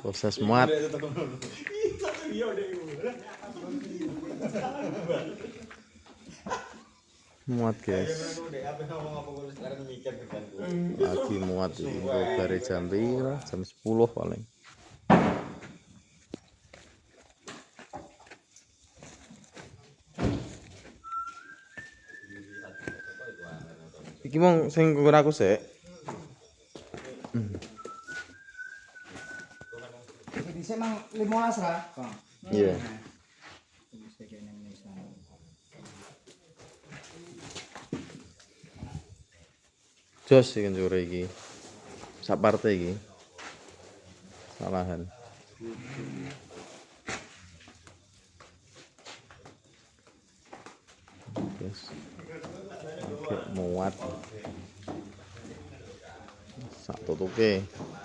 Proses muat. Muat guys. Lagi muat ini dari jam berapa? Jam 10 paling. Iki mau sing nggon aku sik. Bisa mang 15 lah, Bang. Iya. Jos iki njur iki. Sak partai iki. Salahan. Yes. Oke, muat. Sak tutuke.